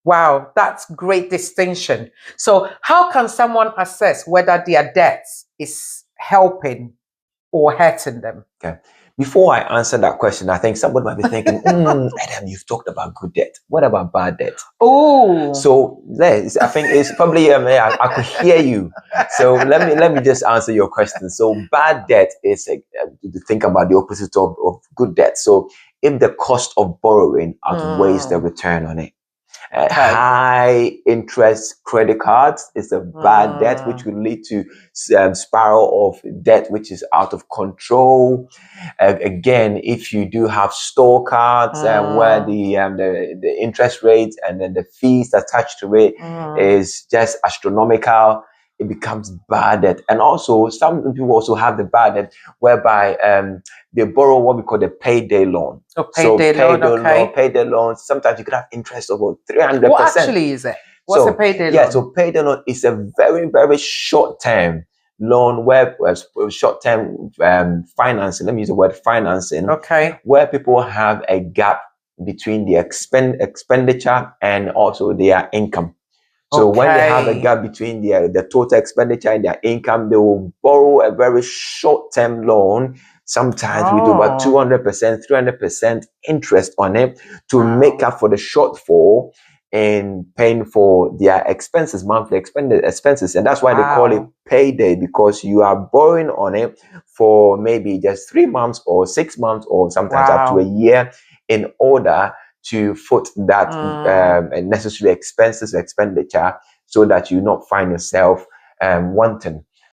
Wow, that's great distinction. So how can someone assess whether their debt is helping or hurting them? Okay. Before I answer that question, I think somebody might be thinking, Adam, you've talked about good debt. What about bad debt? Oh, So I think it's probably I could hear you. So let me just answer your question. So bad debt is to think about the opposite of good debt. So if the cost of borrowing outweighs the return on it. High interest credit cards is a bad debt, which will lead to spiral of debt, which is out of control. Again, if you do have store cards where the interest rates and then the fees attached to it is just astronomical, it becomes bad debt. And also, some people also have the bad debt whereby they borrow what we call the payday loan. Payday loan. Sometimes you could have interest of 300%. What actually is it? What's a payday loan? So payday loan is a very, very short-term loan where short-term financing. Let me use the word financing. Okay. Where people have a gap between the expenditure and also their income. So when they have a gap between the total expenditure and their income, they will borrow a very short-term loan, sometimes with over 200%, 300% interest on it to make up for the shortfall in paying for their expenses, monthly expenses. And that's why they call it payday, because you are borrowing on it for maybe just 3 months or 6 months or sometimes up to a year in order to foot that necessary expenses, expenditure, so that you not find yourself wanting.